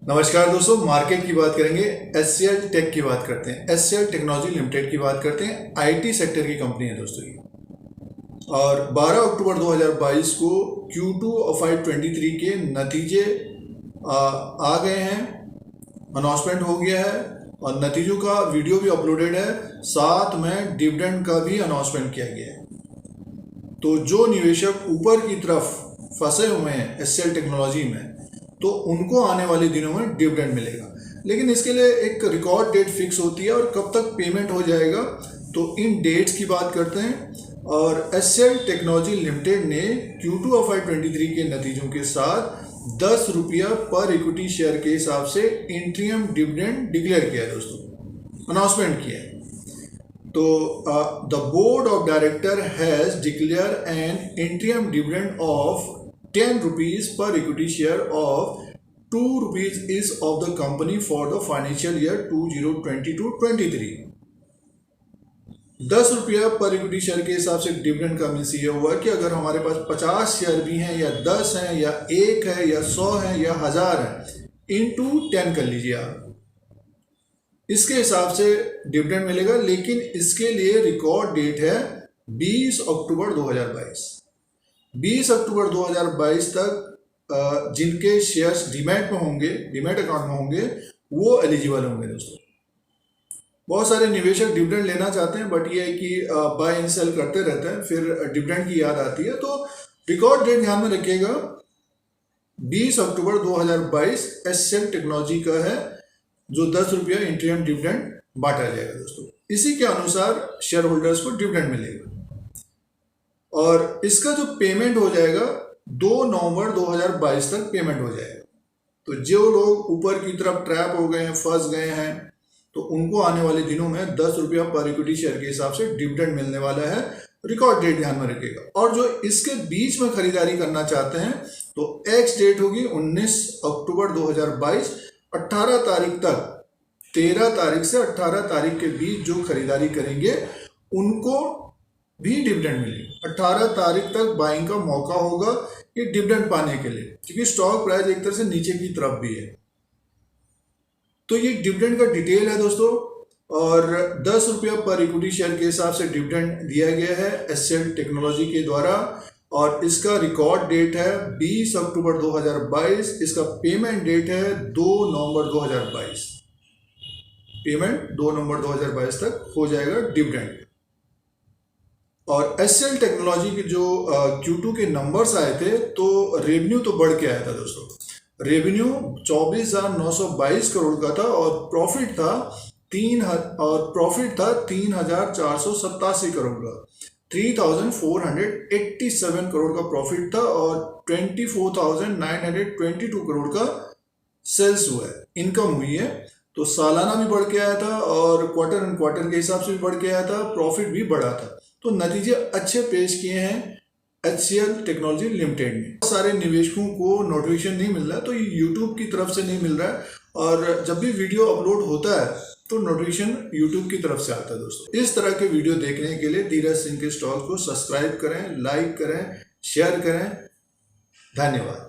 नमस्कार दोस्तों, मार्केट की बात करेंगे। एचसीएल टेक की बात करते हैं। एचसीएल टेक्नोलॉजी लिमिटेड की बात करते हैं। आईटी सेक्टर की कंपनी है दोस्तों ये। और 12 अक्टूबर 2022 को Q2 और 523 के नतीजे आ गए हैं। अनाउंसमेंट हो गया है और नतीजों का वीडियो भी अपलोडेड है। साथ में डिविडेंड का भी अनाउंसमेंट किया गया है। तो जो निवेशक ऊपर की तरफ फंसे हुए हैं एचसीएल टेक्नोलॉजी में, तो उनको आने वाले दिनों में डिविडेंड मिलेगा। लेकिन इसके लिए एक रिकॉर्ड डेट फिक्स होती है और कब तक पेमेंट हो जाएगा, तो इन डेट्स की बात करते हैं। और एचसीएल टेक्नोलॉजी लिमिटेड ने Q2 और 523 के नतीजों के साथ 10 रुपया पर इक्विटी शेयर के हिसाब से इंट्रीम डिविडेंड डिक्लेयर किया है दोस्तों, अनाउंसमेंट किया है। तो the board of director has declare N interim dividend of 10 rupees per equity share of 2 rupees is of the company for the financial year 2022-23। 10 रुपया पर इक्विटी शेयर के हिसाब से डिविडेंड का मीन्स ये हुआ कि अगर हमारे पास 50 शेयर भी हैं या 10 हैं या 1 है या 100 है या 1000 है, इंटू 10 कर लीजिए आप, इसके हिसाब से डिविडेंड मिलेगा। लेकिन इसके लिए रिकॉर्ड डेट है 20 अक्टूबर 2022। 20 अक्टूबर 2022 तक जिनके शेयर्स डीमैट में होंगे, डीमैट अकाउंट में होंगे, वो एलिजिबल होंगे दोस्तों। बहुत सारे निवेशक डिविडेंड लेना चाहते हैं, बट ये है कि बाय एंड सेल करते रहते हैं, फिर डिविडेंड की याद आती है। तो रिकॉर्ड डेट ध्यान में रखिएगा, 20 अक्टूबर 2022 एचसीएल टेक्नोलॉजी का है, जो 10 रुपया इंट्रीम डिविडेंड बांटा जाएगा दोस्तों। इसी के अनुसार शेयर होल्डर्स को डिविडेंड मिलेगा। और इसका जो पेमेंट हो जाएगा 2 नवंबर 2022 तक पेमेंट हो जाएगा। तो जो लोग ऊपर की तरफ ट्रैप हो गए हैं, फंस गए हैं, तो उनको आने वाले दिनों में 10 रुपया पर इक्विटी शेयर के हिसाब से डिविडेंड मिलने वाला है। रिकॉर्ड डेट ध्यान में रखिएगा। और जो इसके बीच में खरीदारी करना चाहते हैं, तो एक्स डेट होगी 19 अक्टूबर 2022। 18 तारीख तक, 13 तारीख से 18 तारीख के बीच जो खरीदारी करेंगे उनको भी डिविडेंड मिलेगा। 18 तारीख तक बाइंग का मौका होगा ये डिविडेंड पाने के लिए, क्योंकि स्टॉक प्राइस एक तरह से नीचे की तरफ भी है। तो ये डिविडेंड का डिटेल है दोस्तों। और 10 रुपया पर इक्विटी शेयर के हिसाब से डिविडेंड दिया गया है एचसीएल टेक्नोलॉजी के द्वारा। और इसका रिकॉर्ड डेट है 20 अक्टूबर 2022। इसका पेमेंट डेट है 2 नवंबर 2022। पेमेंट 2 नवंबर 2022 तक हो जाएगा डिविडेंड। और एचसीएल टेक्नोलॉजी के जो Q2 के नंबर्स आए थे, तो रेवेन्यू तो बढ़ के आया था दोस्तों। रेवेन्यू 24,922 करोड़ का था और प्रॉफिट था 3,487 करोड़ का। 3,487 करोड़ का प्रॉफिट था और 24,922 करोड़ का सेल्स हुआ है, इनकम हुई है। तो सालाना भी बढ़ के आया था और क्वार्टर एंड क्वार्टर के हिसाब से भी बढ़ के आया था, प्रॉफिट भी बढ़ा था। तो नतीजे अच्छे पेश किए हैं एचसीएल टेक्नोलॉजी लिमिटेड ने। बहुत सारे निवेशकों को नोटिफिकेशन नहीं मिल रहा है, तो ये यूट्यूब की तरफ से नहीं मिल रहा है। और जब भी वीडियो अपलोड होता है तो नोटिफिकेशन यूट्यूब की तरफ से आता है दोस्तों। इस तरह के वीडियो देखने के लिए धीरज सिंह के स्टॉक को सब्सक्राइब करें, लाइक करें, शेयर करें। धन्यवाद।